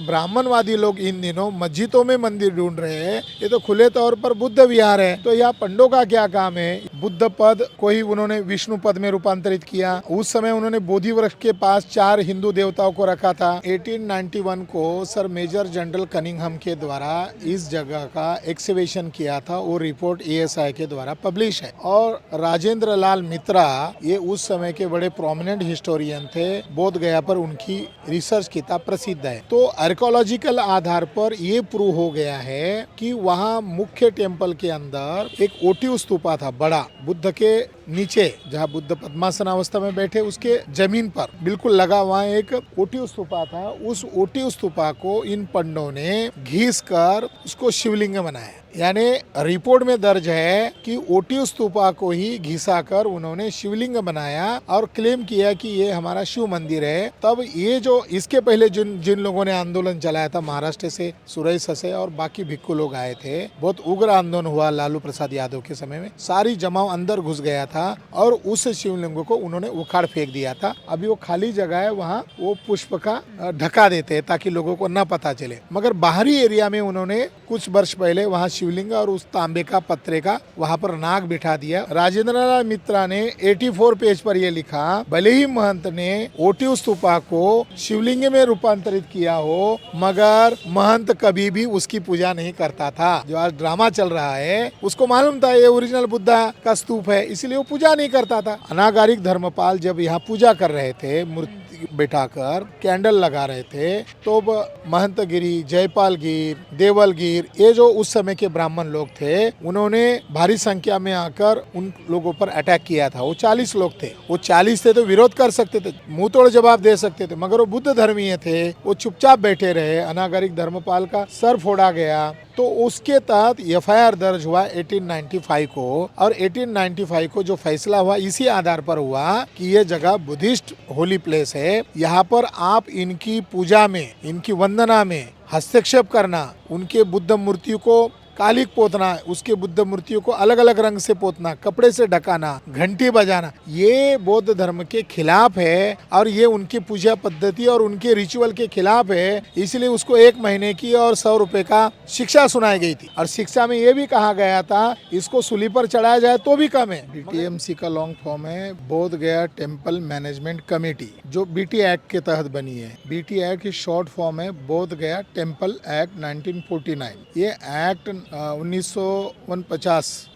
ब्राह्मणवादी लोग इन दिनों मस्जिदों में मंदिर ढूंढ रहे हैं। ये तो खुले तौर पर बुद्ध विहार है। तो यहाँ पंडों का क्या काम है? बुद्ध पद को ही उन्होंने विष्णु पद में रूपांतरित किया। उस समय उन्होंने बोधि वृक्ष के पास 4 हिंदू देवताओं को रखा था। 1891 को सर मेजर जनरल कनिंघम के द्वारा इस जगह का एक्सकवेशन किया था। वो रिपोर्ट ASI के द्वारा पब्लिश है। और राजेंद्र लाल मित्रा ये उस समय के बड़े प्रोमिनेंट हिस्टोरियन थे। बोध गया पर उनकी रिसर्च किताब प्रसिद्ध है। तो आर्कियोलॉजिकल आधार पर ये प्रूव हो गया है कि वहाँ मुख्य टेम्पल के अंदर एक ओटिव स्तूपा था बड़ा, बुद्ध के नीचे जहाँ बुद्ध पद्मासन अवस्था में बैठे उसके जमीन पर बिल्कुल लगा वहाँ एक ओटिव स्तूपा था। उस ओटिव स्तूपा को इन पंडों ने घिस कर उसको शिवलिंग बनाया। यानी रिपोर्ट में दर्ज है कि ओटिव स्तूपा को ही घिसा कर उन्होंने शिवलिंग बनाया और क्लेम किया कि ये हमारा शिव मंदिर है। तब ये जो इसके पहले जिन लोगों ने आंदोलन चलाया था, महाराष्ट्र से सुरेश से और बाकी भिक्खु लोग आए थे, बहुत उग्र आंदोलन हुआ लालू प्रसाद यादव के समय में। सारी जमाव अंदर घुस गया था और उस शिवलिंग को उन्होंने उखाड़ फेंक दिया था। अभी वो खाली जगह है, वहाँ वो पुष्प का ढका देते हैं ताकि लोगों को न पता चले। मगर बाहरी एरिया में उन्होंने कुछ वर्ष पहले वहाँ शिवलिंग और उस तांबे का पत्रे का वहाँ पर नाग बिठा दिया। राजेंद्र लाल मित्रा ने 84 पेज पर यह लिखा, भले ही महंत ने ओटिव स्तूपा को शिवलिंग में रूपांतरित किया हो, मगर महंत कभी भी उसकी पूजा नहीं करता था। जो आज ड्रामा चल रहा है उसको मालूम था ये ओरिजिनल बुद्धा का स्तूप है, इसलिए वो पूजा नहीं करता था। अनागारिक धर्मपाल जब यहाँ पूजा कर रहे थे, मूर्ति बैठाकर कैंडल लगा रहे थे, तो महंत गिरी, जयपाल गिर, देवल गिर, ये जो उस समय के ब्राह्मण लोग थे, उन्होंने भारी संख्या में आकर उन लोगों पर अटैक किया था। वो 40 लोग थे। वो 40 थे तो विरोध कर सकते थे, मुंह तोड़ जवाब दे सकते थे, मगर वो बुद्ध धर्मीय थे। वो चुपचाप बैठे रहे। अनागरिक धर्मपाल का सर फोड़ा गया। तो उसके तहत FIR दर्ज हुआ 1895 को, और 1895 को जो फैसला हुआ इसी आधार पर हुआ कि ये जगह बुद्धिस्ट होली प्लेस है। यहाँ पर आप इनकी पूजा में, इनकी वंदना में हस्तक्षेप करना, उनके बुद्ध मूर्तियों को कालिक पोतना, उसके बुद्ध मूर्तियों को अलग अलग रंग से पोतना, कपड़े से ढकाना, घंटी बजाना, ये बौद्ध धर्म के खिलाफ है और ये उनकी पूजा पद्धति और उनके रिचुअल के खिलाफ है। इसलिए उसको 1 महीने की और 100 रुपए का शिक्षा सुनाई गई थी। और शिक्षा में ये भी कहा गया था इसको सूली पर चढ़ाया जाए तो भी कम है। BTMC का लॉन्ग फॉर्म है बोध गया टेम्पल मैनेजमेंट कमेटी, जो BT एक्ट के तहत बनी है। BT एक्ट की शॉर्ट फॉर्म है बोध गया टेम्पल एक्ट 1949। ये एक्ट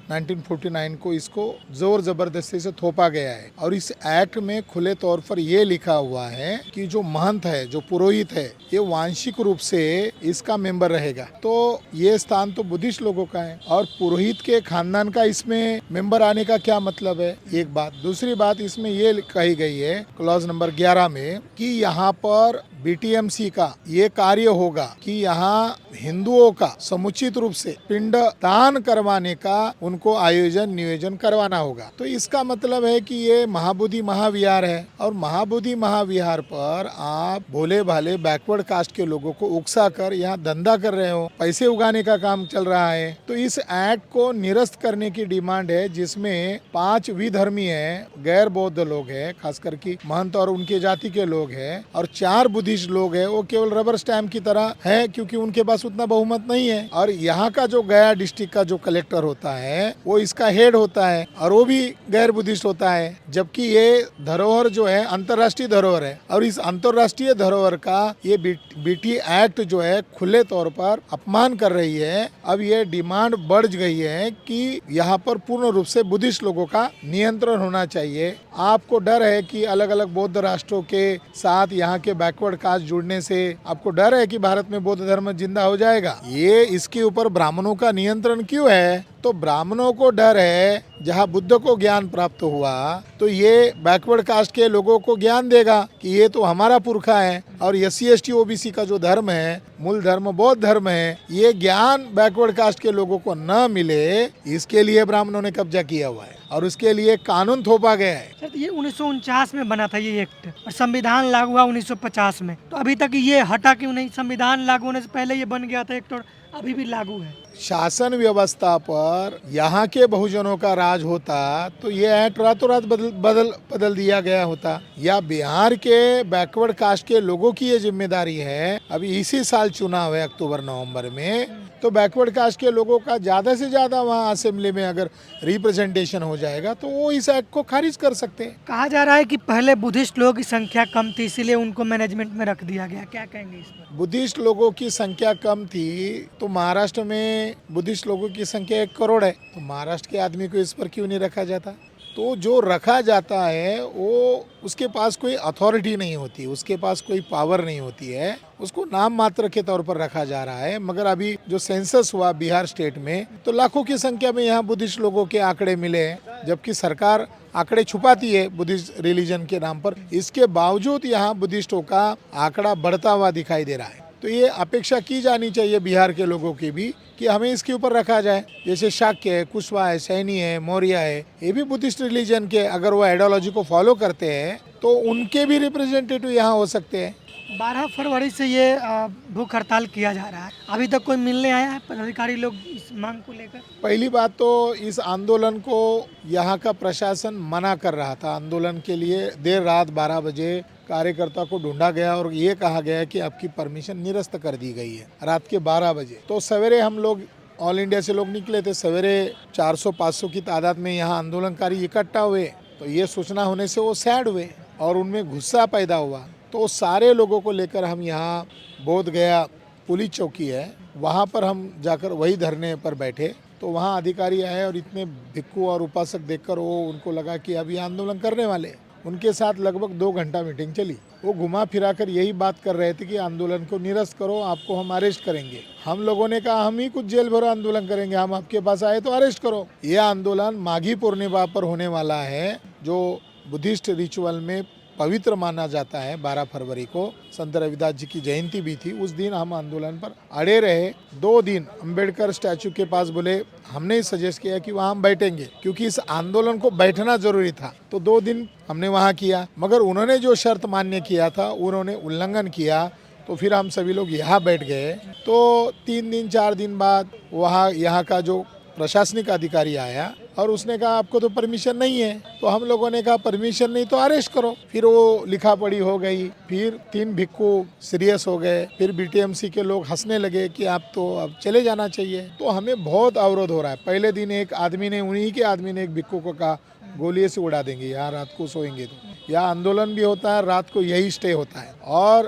1949 को इसको जोर जबरदस्ती से थोपा गया है। और इस एक्ट में खुले तौर पर यह लिखा हुआ है कि जो महंत है, जो पुरोहित है, ये वांशिक रूप से इसका मेंबर रहेगा। तो ये स्थान तो बुद्धिस्ट लोगों का है और पुरोहित के खानदान का इसमें मेंबर आने का क्या मतलब है? एक बात। दूसरी बात, इसमें ये कही गई है क्लॉज नंबर 11 में कि यहाँ पर BTMC का ये कार्य होगा कि यहाँ हिंदुओं का समुचित रूप से पिंड दान करवाने का उनको आयोजन नियोजन करवाना होगा। तो इसका मतलब है कि ये महाबोधि महाविहार है और महाबोधि महाविहार पर आप भोले भाले बैकवर्ड कास्ट के लोगों को उकसा कर यहाँ धंधा कर रहे हो, पैसे उगाने का काम चल रहा है। तो इस एक्ट को निरस्त करने की डिमांड है, जिसमें 5 विधर्मी है, गैर बौद्ध लोग है, खासकर की महंत और उनके जाति के लोग है, और 4 बुद्धिस्ट लोग है। वो केवल रबर स्टैम्प की तरह है क्योंकि उनके पास उतना बहुमत नहीं है। और यहाँ का जो गया डिस्ट्रिक्ट का जो कलेक्टर होता है वो इसका हेड होता है और वो भी गैर बुद्धिस्ट होता है। जबकि ये धरोहर जो है अंतर्राष्ट्रीय धरोहर है और इस अंतर्राष्ट्रीय धरोहर का ये BT एक्ट जो है खुले तौर पर अपमान कर रही है। अब ये डिमांड बढ़ गई है कि यहाँ पर पूर्ण रूप से बुद्धिस्ट लोगों का नियंत्रण होना चाहिए। आपको डर है कि अलग अलग बौद्ध राष्ट्रों के साथ यहाँ के बैकवर्ड कास्ट जुड़ने से आपको डर है कि भारत में बौद्ध धर्म जिंदा हो जाएगा। ये इसके ऊपर ब्राह्मणों का नियंत्रण क्यों है? तो ब्राह्मणों को डर है जहाँ बुद्ध को ज्ञान प्राप्त हुआ तो ये बैकवर्ड कास्ट के लोगों को ज्ञान देगा कि ये तो हमारा पुरखा है। और SC ST OBC का जो धर्म है, मूल धर्म बौद्ध धर्म है, ये ज्ञान बैकवर्ड कास्ट के लोगों को न मिले, इसके लिए ब्राह्मणों ने कब्जा किया हुआ है और उसके लिए कानून थोपा गया है। सर, ये 1949 में बना था ये एक्ट और संविधान लागू हुआ 1950 में। तो अभी तक ये हटा क्यों नहीं? संविधान लागू होने से पहले ये बन गया था एक्ट और अभी भी लागू है। शासन व्यवस्था पर यहाँ के बहुजनों का राज होता तो ये एक्ट रातों रात बदल दिया गया होता, या बिहार के बैकवर्ड कास्ट के लोगों की ये जिम्मेदारी है। अभी इसी साल चुनाव है अक्टूबर नवंबर में, तो बैकवर्ड कास्ट के लोगों का ज्यादा से ज्यादा वहाँ असेंबली में अगर रिप्रेजेंटेशन हो जाएगा तो वो इस एक्ट को खारिज कर सकते हैं। कहा जा रहा है कि पहले बुद्धिस्ट लोगों की संख्या कम थी, इसीलिए उनको मैनेजमेंट में रख दिया गया, क्या कहेंगे इस पर? बुद्धिस्ट लोगों की संख्या कम थी तो महाराष्ट्र में बुद्धिस्ट लोगों की संख्या 1 करोड़ है, तो महाराष्ट्र के आदमी को इस पर क्यों नहीं रखा जाता? तो जो रखा जाता है वो उसके पास कोई अथॉरिटी नहीं होती, उसके पास कोई पावर नहीं होती है, उसको नाम मात्र के तौर पर रखा जा रहा है। मगर अभी जो सेंसस हुआ बिहार स्टेट में तो लाखों की संख्या में यहाँ बुद्धिस्ट लोगों के आंकड़े मिले हैं, जबकि सरकार आंकड़े छुपाती है बुद्धिस्ट रिलीजन के नाम पर। इसके बावजूद यहाँ बुद्धिस्टों का आंकड़ा बढ़ता हुआ दिखाई दे रहा है। तो ये अपेक्षा की जानी चाहिए बिहार के लोगों की भी कि हमें इसके ऊपर रखा जाए। जैसे शाक्य है, कुशवा है, सैनी है, मौर्य है, ये भी बुद्धिस्ट रिलीजन के, अगर वो आइडियोलॉजी को फॉलो करते हैं तो उनके भी रिप्रेजेंटेटिव यहाँ हो सकते हैं। 12 फरवरी से ये भूख हड़ताल किया जा रहा है, अभी तक कोई मिलने आया है पदाधिकारी लोग इस मांग को लेकर? पहली बात तो इस आंदोलन को यहाँ का प्रशासन मना कर रहा था। आंदोलन के लिए देर रात 12 बजे कार्यकर्ता को ढूंढा गया और ये कहा गया कि आपकी परमिशन निरस्त कर दी गई है रात के 12 बजे। तो सवेरे हम लोग ऑल इंडिया से लोग निकले थे, सवेरे 400-500 की तादाद में यहाँ आंदोलनकारी इकट्ठा हुए। तो ये सूचना होने से वो सैड हुए और उनमें गुस्सा पैदा हुआ। तो सारे लोगों को लेकर हम यहाँ बोध गया पुलिस चौकी है, वहाँ पर हम जाकर वही धरने पर बैठे। तो वहाँ अधिकारी आए और इतने भिक्खु और उपासक देखकर वो उनको लगा कि अभी आंदोलन करने वाले। उनके साथ लगभग 2 घंटा मीटिंग चली। वो घुमा फिरा कर यही बात कर रहे थे कि आंदोलन को निरस्त करो, आपको हम अरेस्ट करेंगे। हम लोगों ने कहा हम ही कुछ जेल भरो आंदोलन करेंगे, हम आपके पास आए तो अरेस्ट करो। ये आंदोलन माघी पूर्णिमा पर होने वाला है, जो बुद्धिस्ट रिचुअल में पवित्र माना जाता है। 12 फरवरी को संत रविदास जी की जयंती भी थी, उस दिन हम आंदोलन पर अड़े रहे। 2 दिन अंबेडकर स्टैचू के पास बोले, हमने सजेस्ट किया कि वहाँ हम बैठेंगे क्योंकि इस आंदोलन को बैठना जरूरी था। तो 2 दिन हमने वहाँ किया, मगर उन्होंने जो शर्त मान्य किया था उन्होंने उल्लंघन किया। तो फिर हम सभी लोग यहाँ बैठ गए। तो 3 दिन 4 दिन बाद वहाँ यहाँ का जो प्रशासनिक अधिकारी आया और उसने कहा आपको तो परमिशन नहीं है। तो हम लोगों ने कहा परमिशन नहीं तो अरेस्ट करो। फिर वो लिखा पढ़ी हो गई, फिर 3 भिक्खु सीरियस हो गए, फिर बीटीएमसी के लोग हंसने लगे कि आप तो अब चले जाना चाहिए। तो हमें बहुत अवरोध हो रहा है। पहले दिन एक आदमी ने, उन्हीं के आदमी ने एक भिक्खु को कहा गोली से उड़ा देंगे यहाँ रात को सोएंगे तो। यहाँ आंदोलन भी होता है, रात को यही स्टे होता है और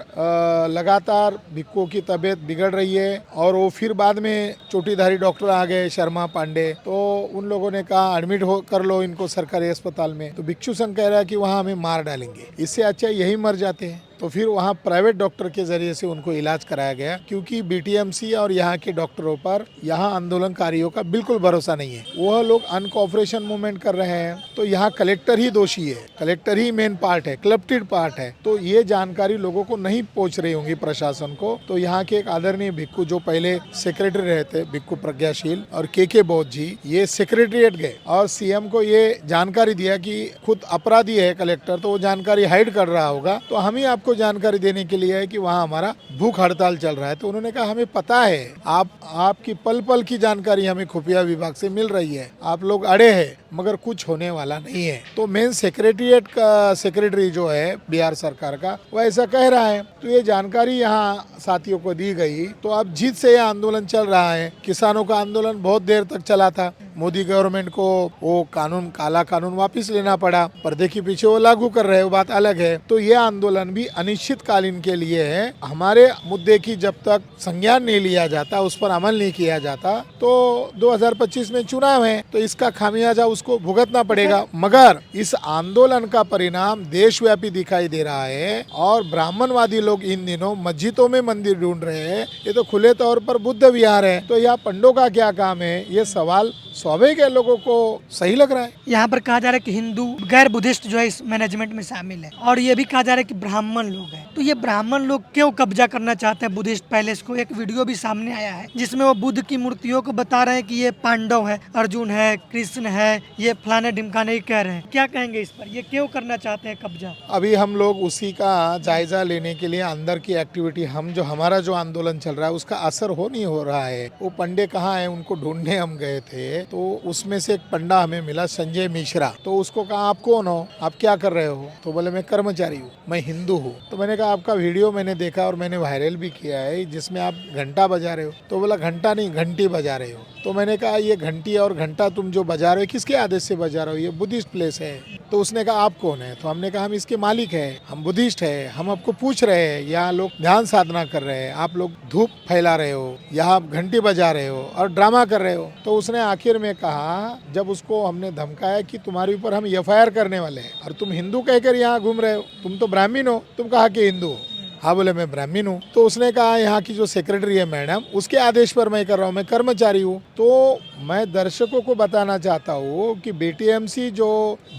लगातार भिक्खुओं की तबीयत बिगड़ रही है। और वो फिर बाद में चोटीधारी डॉक्टर आ गए, शर्मा पांडे, तो उन लोगों ने कहा एडमिट हो कर लो इनको सरकारी अस्पताल में। तो भिक्षु संघ कह रहा है कि वहाँ हमें मार डालेंगे, इससे अच्छा यही मर जाते हैं। तो फिर वहाँ प्राइवेट डॉक्टर के जरिए से उनको इलाज कराया गया, क्योंकि बीटीएमसी और यहाँ के डॉक्टरों पर यहाँ आंदोलनकारियों का बिल्कुल भरोसा नहीं है। वह लोग अनकोऑपरेशन मूवमेंट कर रहे हैं। तो यहाँ कलेक्टर ही दोषी है, कलेक्टर ही मेन पार्ट है, क्लप्टेड पार्ट है। तो ये जानकारी लोगों को नहीं पहुँच रही होंगी प्रशासन को। तो यहाँ के एक आदरणीय भिक्खु जो पहले सेक्रेटरी रहे थे, भिक्खु प्रज्ञाशील और के बौद्ध जी, ये सेक्रेटरीट गए और सीएम को ये जानकारी दिया कि खुद अपराधी है कलेक्टर, तो वो जानकारी हाइड कर रहा होगा। तो हम ही को जानकारी देने के लिए है कि वहाँ हमारा भूख हड़ताल चल रहा है। तो उन्होंने कहा हमें पता है, आपकी पल पल की जानकारी हमें खुफिया विभाग से मिल रही है, आप लोग अड़े हैं मगर कुछ होने वाला नहीं है। तो मेन सेक्रेटरीट का सेक्रेटरी जो है बिहार सरकार का, वो ऐसा कह रहा है। तो ये जानकारी यहाँ साथियों को दी गई। तो अब जीत से ये आंदोलन चल रहा है। किसानों का आंदोलन बहुत देर तक चला था, मोदी गवर्नमेंट को वो कानून, काला कानून वापस लेना पड़ा। पर्दे के पीछे वो लागू कर रहे हैं, वो बात अलग है। तो ये आंदोलन भी अनिश्चितकालीन के लिए है। हमारे मुद्दे की जब तक संज्ञान नहीं लिया जाता, उस पर अमल नहीं किया जाता, तो 2025 में चुनाव है, तो इसका खामियाजा उसको भुगतना पड़ेगा। मगर इस आंदोलन का परिणाम देशव्यापी दिखाई दे रहा है और ब्राह्मणवादी लोग इन दिनों मस्जिदों में मंदिर ढूंढ रहे हैं। ये तो खुले तौर पर बुद्ध विहार है, तो यहाँ पंडों का क्या काम है, ये सवाल स्वाभाविक है, लोगों को सही लग रहा है। यहाँ पर कहा जा रहा है कि हिंदू गैर बुद्धिस्ट जो है इस मैनेजमेंट में शामिल है, और ये भी कहा जा रहा है कि ब्राह्मण लोग हैं। तो ये ब्राह्मण लोग क्यों कब्जा करना चाहते हैं बुद्धिस्ट पैलेस को? एक वीडियो भी सामने आया है जिसमें वो बुद्ध की मूर्तियों को बता रहे हैं कि ये पांडव है, अर्जुन है, कृष्ण है, ये फलाने ढिमकाने ही कह रहे हैं। क्या कहेंगे इस पर, ये क्यों करना चाहते हैं कब्जा? अभी हम लोग उसी का जायजा लेने के लिए अंदर की एक्टिविटी, हमारा जो आंदोलन चल रहा है उसका असर नहीं हो रहा है। वो पंडे कहाँ है, उनको ढूंढने हम गए थे, तो उसमें से एक पंडा हमें मिला, संजय मिश्रा। तो उसको कहा आप कौन हो, आप क्या कर रहे हो? तो बोले मैं कर्मचारी हूँ, मैं हिंदू हूँ। तो मैंने कहा आपका वीडियो मैंने देखा और मैंने वायरल भी किया है जिसमें आप घंटा बजा रहे हो। तो बोला घंटा नहीं, घंटी बजा रहे हो। तो मैंने कहा ये घंटी और घंटा तुम जो बजा रहे हो किसके आदेश से बजा रहे हो, ये बुद्धिस्ट प्लेस है। तो उसने कहा आप कौन है? तो हमने कहा हम इसके मालिक है, हम बुद्धिस्ट है, हम आपको पूछ रहे हैं, यहाँ लोग ध्यान साधना कर रहे हैं, आप लोग धूप फैला रहे हो, यहाँ आप घंटी बजा रहे हो और ड्रामा कर रहे हो। तो उसने आखिर में कहा, जब उसको हमने धमकाया कि तुम्हारे ऊपर हम FIR करने वाले हैं और तुम हिंदू कहकर यहाँ घूम रहे हो, तुम तो ब्राह्मण हो। तुम कहा कि हिंदू हो? हाँ बोले मैं ब्राह्मण हूँ। तो उसने कहा यहाँ की जो सेक्रेटरी है मैडम, उसके आदेश पर मैं कर रहा हूँ, मैं कर्मचारी हूँ। तो मैं दर्शकों को बताना चाहता हूँ कि BTMC जो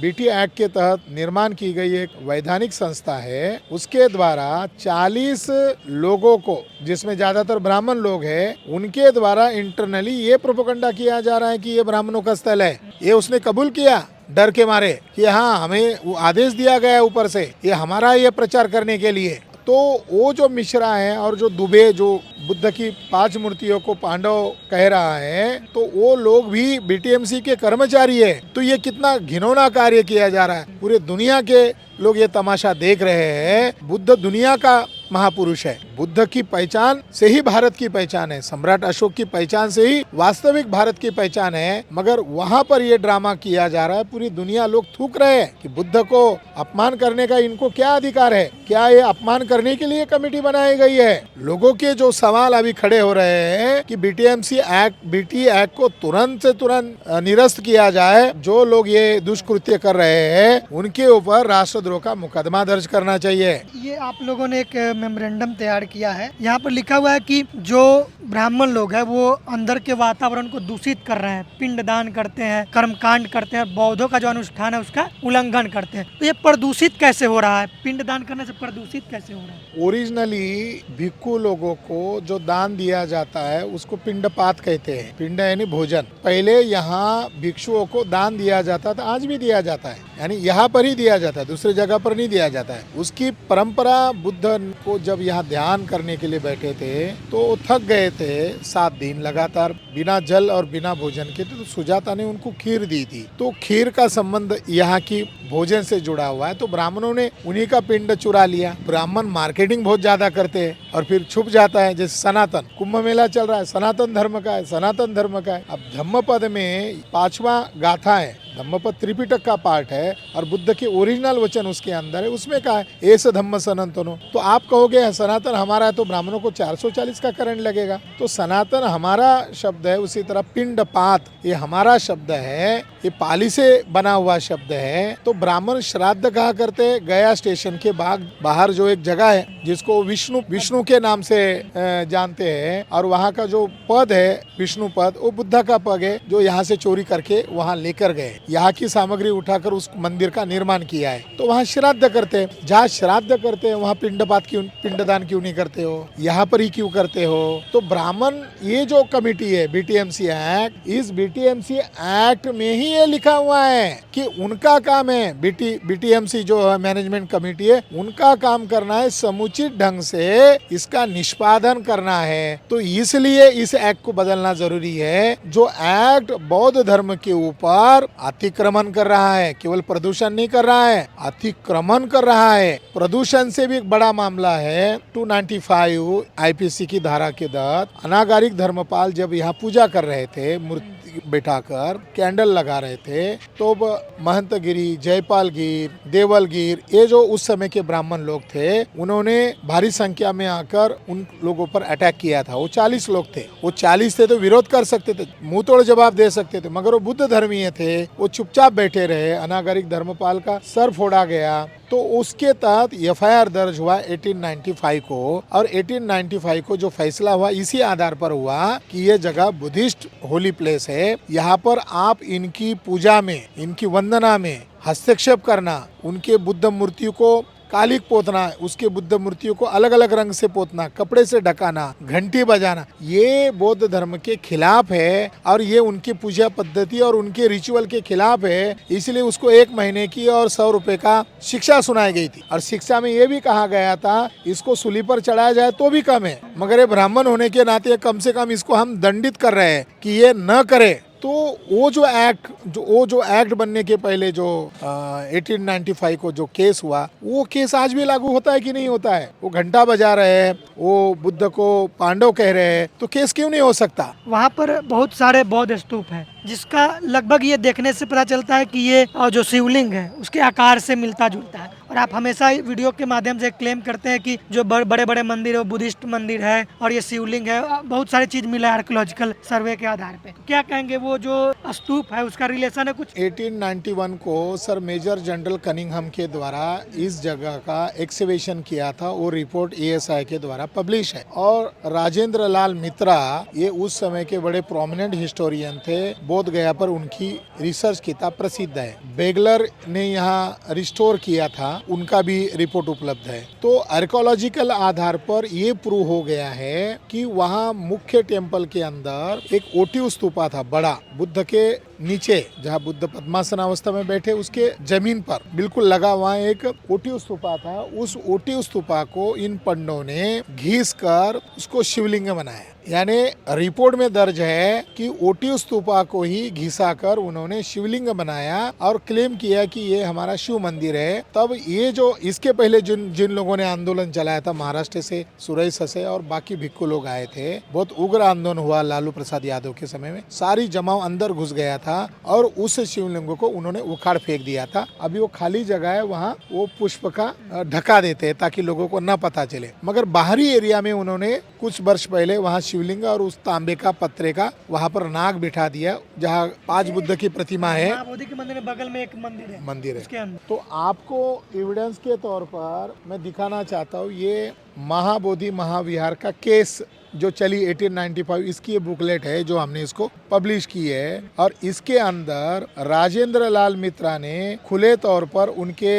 BT एक्ट के तहत निर्माण की गई एक वैधानिक संस्था है, उसके द्वारा 40 लोगों को, जिसमें ज्यादातर ब्राह्मण लोग हैं, उनके द्वारा इंटरनली ये प्रोपेगेंडा किया जा रहा है कि ये ब्राह्मणों का स्थल है। ये उसने कबूल किया डर के मारे कि हाँ हमें वो आदेश दिया गया है ऊपर से, ये हमारा ये प्रचार करने के लिए। तो वो जो मिश्रा है और जो दुबे जो बुद्ध की 5 मूर्तियों को पांडव कह रहा है, तो वो लोग भी BTMC के कर्मचारी है। तो ये कितना घिनौना कार्य किया जा रहा है। पूरे दुनिया के लोग ये तमाशा देख रहे हैं। बुद्ध दुनिया का महापुरुष है। बुद्ध की पहचान से ही भारत की पहचान है, सम्राट अशोक की पहचान से ही वास्तविक भारत की पहचान है। मगर वहाँ पर ये ड्रामा किया जा रहा है। पूरी दुनिया लोग थूक रहे हैं कि बुद्ध को अपमान करने का इनको क्या अधिकार है? क्या ये अपमान करने के लिए कमेटी बनाई गई है? लोगों के जो सवाल अभी खड़े हो रहे हैं कि BTMC एक्ट, BT एक्ट को तुरंत से तुरंत निरस्त किया जाए। जो लोग ये दुष्कृत्य कर रहे हैं उनके ऊपर राष्ट्रद्रोह का मुकदमा दर्ज करना चाहिए। ये आप लोगों ने एक मेमोरेंडम तैयार किया है, यहाँ पर लिखा हुआ है कि जो ब्राह्मण लोग हैं वो अंदर के वातावरण को दूषित कर रहे हैं, पिंडदान करते हैं, कर्मकांड करते हैं, बौद्धों का जो अनुष्ठान है उसका उल्लंघन करते हैं। तो ये प्रदूषित कैसे हो रहा है? पिंडदान करने से प्रदूषित कैसे हो रहा है? ओरिजिनली भिक्खु लोगों को जो दान दिया जाता है उसको पिंडपात कहते हैं। पिंड यानी भोजन। पहले यहाँ भिक्षुओं को दान दिया जाता था, आज भी दिया जाता है, यानी यहाँ पर ही दिया जाता है, दूसरी जगह पर नहीं दिया जाता है। उसकी परंपरा, बुद्ध को जब यहाँ ध्यान करने के लिए बैठे थे तो थक गए थे 7 दिन लगातार बिना जल और बिना भोजन के। तो सुजाता ने उनको खीर दी थी। तो खीर का संबंध यहाँ की भोजन से जुड़ा हुआ है। तो ब्राह्मणों ने उन्हीं का पिंड चुरा लिया। ब्राह्मण मार्केटिंग बहुत ज्यादा करते हैं और फिर छुप जाता है। जैसे सनातन कुंभ मेला चल रहा है, सनातन धर्म का है, सनातन धर्म का है। अब धम्मपद में 5वां गाथा है, धम्मपद त्रिपिटक का पार्ट है और बुद्ध के ओरिजिनल वचन उसके अंदर है। उसमें कहा है एस धम्म सनातनो। तो आप कहोगे सनातन हमारा है तो ब्राह्मणों को 440 का करंट लगेगा। तो सनातन हमारा शब्द है, उसी तरह पिंडपात ये हमारा शब्द है, ये पाली से बना हुआ शब्द है। तो ब्राह्मण श्राद्ध कहा करते गया स्टेशन के बाहर जो एक जगह है जिसको विष्णु के नाम से जानते हैं, और वहाँ का जो पद है विष्णु पद, वो बुद्ध का पद है जो यहाँ से चोरी करके वहाँ लेकर गए। यहाँ की सामग्री उठाकर उस मंदिर का निर्माण किया है। तो वहाँ श्राद्ध करते हैं। जहाँ श्राद्ध करते हैं वहाँ पिंडदान क्यों नहीं करते हो? यहाँ पर ही क्यों करते हो? तो ब्राह्मण, ये जो कमेटी है BTMC एक्ट, इस BTMC एक्ट में ही ये लिखा हुआ है कि उनका काम है, BTMC जो मैनेजमेंट कमेटी है उनका काम करना है, समुचित ढंग से इसका निष्पादन करना है। तो इसलिए इस एक्ट को बदलना जरूरी है। जो एक्ट बौद्ध धर्म के ऊपर अतिक्रमण कर रहा है, केवल प्रदूषण नहीं कर रहा है, अतिक्रमण कर रहा है। प्रदूषण से भी एक बड़ा मामला है। 295 IPC की धारा के तहत अनागारिक धर्मपाल जब यहाँ पूजा कर रहे थे, मूर्ति बैठाकर कैंडल लगा रहे थे, तो महंत गिरी, जयपाल गिर, देवल गिर, ये जो उस समय के ब्राह्मण लोग थे, उन्होंने भारी संख्या में आकर उन लोगों पर अटैक किया था। वो 40 लोग थे। वो 40 थे तो विरोध कर सकते थे, मुंह तोड़ जवाब दे सकते थे, मगर वो बुद्ध धर्मीय थे, वो चुपचाप बैठे रहे। अनागारिक धर्मपाल का सर फोड़ा गया। तो उसके तहत FIR दर्ज हुआ 1895 को, और 1895 को जो फैसला हुआ इसी आधार पर हुआ कि ये जगह बुद्धिस्ट होली प्लेस है, है, यहाँ पर आप इनकी पूजा में, इनकी वंदना में हस्तक्षेप करना, उनके बुद्ध मूर्तियों को कालिक पोतना, उसके बुद्ध मूर्तियों को अलग अलग रंग से पोतना, कपड़े से ढकाना, घंटी बजाना, ये बौद्ध धर्म के खिलाफ है और ये उनकी पूजा पद्धति और उनके रिचुअल के खिलाफ है। इसलिए उसको 1 महीने की और 100 रुपए का शिक्षा सुनाई गई थी और शिक्षा में ये भी कहा गया था इसको सूली पर चढ़ाया जाए तो भी कम है, मगर ये ब्राह्मण होने के नाते कम से कम इसको हम दंडित कर रहे हैं कि ये न करे। तो वो जो एक्ट बनने के पहले जो 1895 को जो केस हुआ, वो केस आज भी लागू होता है कि नहीं होता है? वो घंटा बजा रहे हैं, वो बुद्ध को पांडव कह रहे हैं, तो केस क्यों नहीं हो सकता? वहाँ पर बहुत सारे बौद्ध स्तूप हैं जिसका लगभग ये देखने से पता चलता है कि ये जो शिवलिंग है उसके आकार से मिलता जुलता है। और आप हमेशा वीडियो के माध्यम से क्लेम करते हैं कि जो बड़े बड़े मंदिर है वो बुद्धिस्ट मंदिर है और ये शिवलिंग है, बहुत सारी चीज मिला है आर्कियोलॉजिकल सर्वे के आधार पे। क्या कहेंगे, वो जो स्तूप है उसका रिलेशन है कुछ? 1891 को सर मेजर जनरल कनिंघम के द्वारा इस जगह का एक्सकवेशन किया था, वो रिपोर्ट ASI के द्वारा पब्लिश है। और राजेंद्र लाल मित्रा ये उस समय के बड़े प्रोमिनेंट हिस्टोरियन थे, बोध गया पर उनकी रिसर्च किताब प्रसिद्ध है। बेगलर ने यहाँ रिस्टोर किया था, उनका भी रिपोर्ट उपलब्ध है। तो आर्कियोलॉजिकल आधार पर ये प्रूव हो गया है कि वहाँ मुख्य टेम्पल के अंदर एक ओटी स्तूपा था बड़ा, बुद्ध के नीचे जहाँ बुद्ध पद्मासन अवस्था में बैठे उसके जमीन पर बिल्कुल लगा वहाँ एक ओटी स्तूपा था। उस ओटी स्तूपा को इन पंडों ने घिस कर उसको शिवलिंग बनाया। यानी रिपोर्ट में दर्ज है कि ओटी स्तूपा को ही घिसा कर उन्होंने शिवलिंग बनाया और क्लेम किया कि ये हमारा शिव मंदिर है। तब ये जो इसके पहले जिन लोगों ने आंदोलन चलाया था, महाराष्ट्र से सुरेश से और बाकी भिक्खु लोग आए थे, बहुत उग्र आंदोलन हुआ लालू प्रसाद यादव के समय में, सारी जमाव अंदर घुस गया था और उस शिवलिंग को उन्होंने उखाड़ फेंक दिया था। अभी वो खाली जगह है, वहाँ वो पुष्प का ढका देते हैं ताकि लोगों को न पता चले। मगर बाहरी एरिया में उन्होंने कुछ वर्ष पहले वहाँ शिवलिंग और उस तांबे का पत्रे का वहाँ पर नाग बिठा दिया, जहाँ 5 बुद्ध की प्रतिमा है। महाबोधि के मंदिर के बगल में एक मंदिर है उसके अंदर। तो आपको एविडेंस के तौर पर मैं दिखाना चाहता हूँ, ये महाबोधि महाविहार का केस जो चली 1895, इसकी ये बुकलेट है जो हमने इसको पब्लिश की है। और इसके अंदर राजेंद्र लाल मित्रा ने खुले तौर पर उनके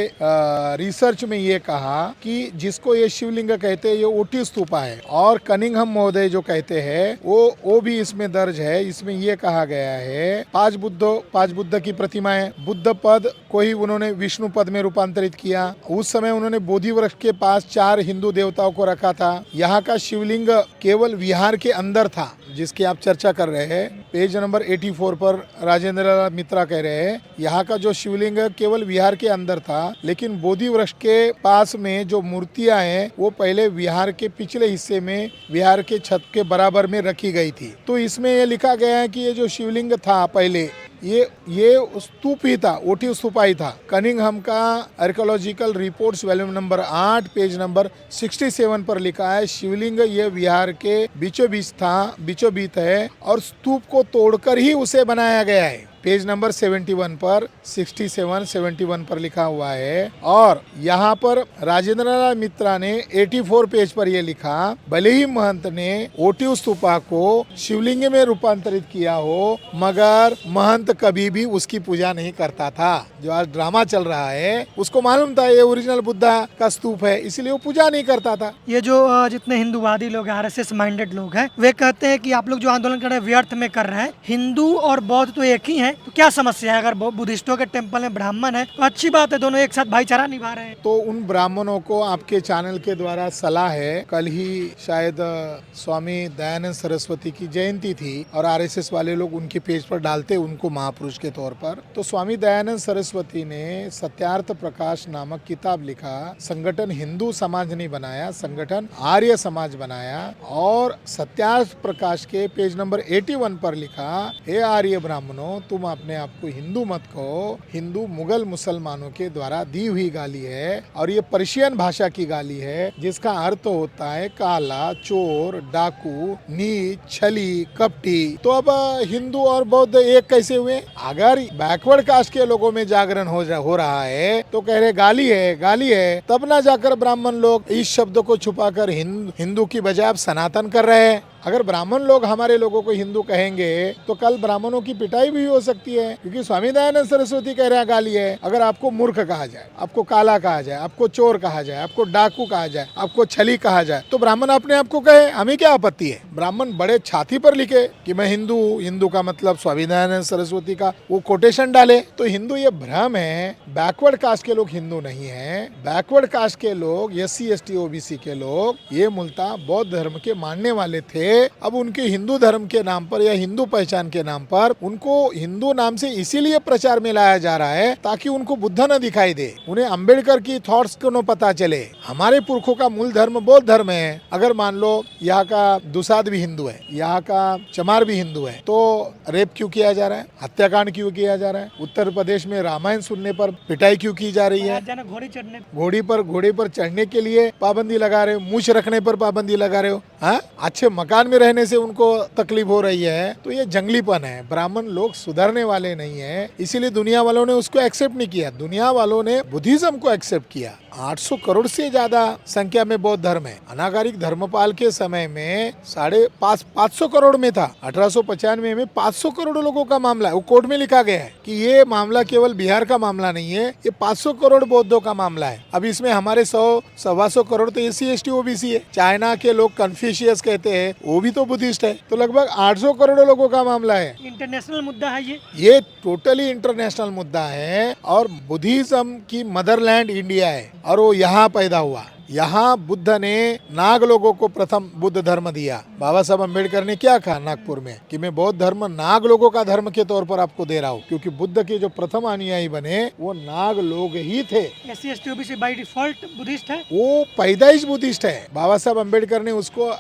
रिसर्च में ये कहा कि जिसको ये शिवलिंग कहते हैं ये ओटी स्तूपा है, और कनिंघम महोदय जो कहते हैं वो भी इसमें दर्ज है। इसमें ये कहा गया है 5 बुद्ध की प्रतिमाएं, बुद्ध पद को ही उन्होंने विष्णु पद में रूपांतरित किया। उस समय उन्होंने बोधि वृक्ष के पास 4 हिंदू देवताओं को रखा था। यहाँ का शिवलिंग केवल विहार के अंदर था जिसकी आप चर्चा कर रहे हैं। पेज नंबर 84 पर राजेंद्र मित्रा कह रहे हैं यहाँ का जो शिवलिंग केवल विहार के अंदर था, लेकिन बोधि वृक्ष के पास में जो मूर्तियां हैं वो पहले विहार के पिछले हिस्से में विहार के छत के बराबर में रखी गई थी। तो इसमें ये लिखा गया है कि ये जो शिवलिंग था पहले ये स्तूप ही था, ओटी स्तूपा ही था। कनिंघम का archaeological reports volume number 8 page number 67 पर लिखा है शिवलिंग ये विहार के बीचों बीच है और स्तूप को तोड़कर ही उसे बनाया गया है। पेज नंबर 71 पर 71 पर लिखा हुआ है। और यहाँ पर राजेंद्र लाल मित्रा ने 84 पेज पर यह लिखा, भले ही महंत ने ओटी स्तूपा को शिवलिंग में रूपांतरित किया हो, मगर महंत कभी भी उसकी पूजा नहीं करता था। जो आज ड्रामा चल रहा है उसको मालूम था ये ओरिजिनल बुद्धा का स्तूप है, इसलिए वो पूजा नहीं करता था। ये जो जितने हिंदूवादी लोग हैं, RSS माइंडेड लोग हैं, वे कहते हैं कि आप लोग जो आंदोलन कर रहे हैं व्यर्थ में कर रहे हैं, हिंदू और बौद्ध तो एक ही है, तो क्या समस्या है? अगर बुद्धिस्टों के टेम्पल में ब्राह्मण है तो अच्छी बात है, दोनों एक साथ भाईचारा निभा रहे हैं। तो उन ब्राह्मणों को आपके चैनल के द्वारा सलाह है, कल ही शायद स्वामी दयानंद सरस्वती की जयंती थी और RSS वाले लोग उनके पेज पर डालते उनको महापुरुष के तौर पर। तो स्वामी दयानंद सरस्वती ने सत्यार्थ प्रकाश नामक किताब लिखा। संगठन हिंदू समाज नहीं बनाया, संगठन आर्य समाज बनाया। और सत्यार्थ प्रकाश के पेज नंबर 81 पर लिखा, हे आर्य ब्राह्मणों, तुम अपने आप को हिंदू मत कहो, हिंदू मुगल मुसलमानों के द्वारा दी हुई गाली है और ये पर्शियन भाषा की गाली है जिसका अर्थ होता है काला, चोर, डाकू, नीच, छली, कपटी। तो अब हिंदू और बौद्ध एक कैसे हुए? अगर बैकवर्ड कास्ट के लोगों में जागरण हो रहा है तो कह रहे गाली है, तब ना जाकर ब्राह्मण लोग इस शब्द को छुपाकर हिंदू की बजाय अब सनातन कर रहे हैं। अगर ब्राह्मण लोग हमारे लोगों को हिंदू कहेंगे तो कल ब्राह्मणों की पिटाई भी हो सकती है, क्योंकि स्वामी दयानंद सरस्वती कह रहे हैं गाली है। अगर आपको मूर्ख कहा जाए, आपको काला कहा जाए, आपको चोर कहा जाए, आपको डाकू कहा जाए, आपको छली कहा जाए, तो ब्राह्मण अपने आप को कहे, हमें क्या आपत्ति है। ब्राह्मण बड़े छाती पर लिखे कि मैं हिंदू, हिंदू का मतलब स्वामी दयानंद सरस्वती का वो कोटेशन डाले, तो हिंदू ये भ्रम है। बैकवर्ड कास्ट के लोग हिंदू नहीं है। बैकवर्ड कास्ट के लोग, SC ST OBC के लोग ये मूलतः बौद्ध धर्म के मानने वाले थे। अब उनके हिंदू धर्म के नाम पर या हिंदू पहचान के नाम पर उनको हिंदू नाम से इसीलिए प्रचार में लाया जा रहा है ताकि उनको बुद्ध न दिखाई दे, उन्हें अंबेडकर की थॉट्स को न पता चले। हमारे पुरखों का मूल धर्म बौद्ध धर्म है। अगर मान लो यहाँ का दुसाध भी हिंदू है, यहाँ का चमार भी हिंदू है, तो रेप क्यों किया जा रहा है, हत्याकांड क्यों किया जा रहा है? उत्तर प्रदेश में रामायण सुनने पर पिटाई क्यों की जा रही है? घोड़ी पर चढ़ने के लिए पाबंदी लगा रहे हो, मूछ रखने पर पाबंदी लगा रहे हो। हाँ, अच्छे मकान में रहने से उनको तकलीफ हो रही है, तो ये जंगलीपन है। ब्राह्मण लोग सुधरने वाले नहीं है, इसीलिए दुनिया वालों ने उसको एक्सेप्ट नहीं किया। दुनिया वालों ने बुद्धिज्म को एक्सेप्ट किया। 800 करोड़ से ज्यादा संख्या में बौद्ध धर्म है। अनागारिक धर्मपाल के समय में 550 करोड़ में था। 1895 में 500 करोड़ लोगों का मामला है। वो कोर्ट में लिखा गया है कि ये मामला केवल बिहार का मामला नहीं है, ये 500 करोड़ बौद्धों का मामला है। अब इसमें हमारे 100-125 करोड़ तो SC ST OBC है। चाइना के लोग कन्फ्यूशियस कहते हैं, वो भी तो बुद्धिस्ट है। तो लगभग 800 करोड़ लोगों का मामला है। इंटरनेशनल मुद्दा है ये टोटली इंटरनेशनल मुद्दा है। और बुद्धिज्म की मदरलैंड इंडिया है और वो यहाँ पैदा हुआ। यहाँ बुद्ध ने नाग लोगों को प्रथम बुद्ध धर्म दिया। बाबा साहब अम्बेडकर ने क्या कहा नागपुर में कि मैं बौद्ध धर्म नाग लोगों का धर्म के तौर पर आपको दे रहा हूँ, क्योंकि बुद्ध के जो प्रथम अनुयायी बने वो नाग लोग ही थे। SC ST OBC by default Buddhist है, वो पैदाइश बुद्धिस्ट है। बाबा साहब अम्बेडकर ने उसको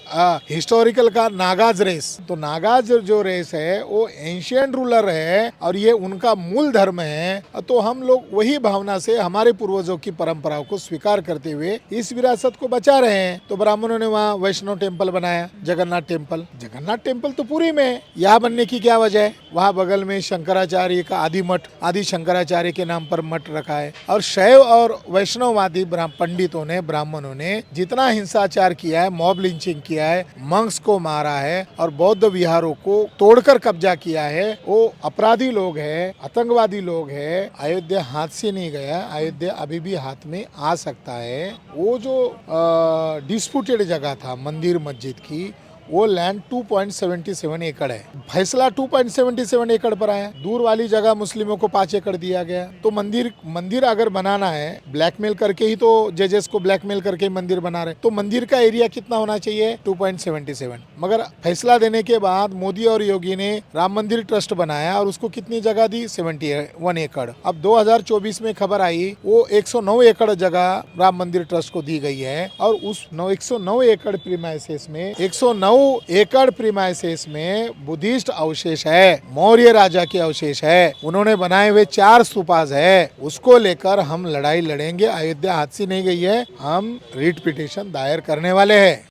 हिस्टोरिकल का नागाज रेस। तो नागाज जो रेस है वो एंशियंट रूलर है और ये उनका मूल धर्म है। तो हम लोग वही भावना से हमारे पूर्वजों की परंपराओं को स्वीकार करते हुए इस विरासत को बचा रहे हैं। तो ब्राह्मणों ने वहाँ वैष्णव टेम्पल बनाया, जगन्नाथ टेम्पल। जगन्नाथ टेम्पल तो पुरी में है, यहाँ बनने की क्या वजह है? वहाँ बगल में शंकराचार्य का आदि मठ, आदि शंकराचार्य के नाम पर मठ रखा है। और शैव और वैष्णववादी पंडितों ने, ब्राह्मणों ने जितना हिंसाचार किया है, मॉब लिंचिंग किया है, मंक्स को मारा है और बौद्ध विहारों को तोड़कर कब्जा किया है, वो अपराधी लोग है, आतंकवादी लोग है। अयोध्या हाथ से नहीं गया, अयोध्या अभी भी हाथ में आ सकता है। वो जो डिस्प्यूटेड जगह था मंदिर मस्जिद की, वो लैंड 2.77 एकड़ है। फैसला 2.77 एकड़ पर आया। दूर वाली जगह मुस्लिमों को 5 एकड़ दिया गया। तो मंदिर अगर बनाना है, ब्लैकमेल करके ही तो जजेस को ब्लैकमेल करके मंदिर बना रहे, तो मंदिर का एरिया कितना होना चाहिए? 2.77। मगर फैसला देने के बाद मोदी और योगी ने राम मंदिर ट्रस्ट बनाया और उसको कितनी जगह दी? 71 एकड़। अब 2024 में खबर आई वो 109 एकड़ जगह राम मंदिर ट्रस्ट को दी गई है। और उस 109 एकड़ प्रीमाइसेस में 109 एकड़ प्रीमाइसेस में बुद्धिस्ट अवशेष है, मौर्य राजा के अवशेष है, उन्होंने बनाए हुए 4 स्तूपास है। उसको लेकर हम लड़ाई लड़ेंगे। अयोध्या हाथ से नहीं गई है, हम रिट पिटीशन दायर करने वाले हैं।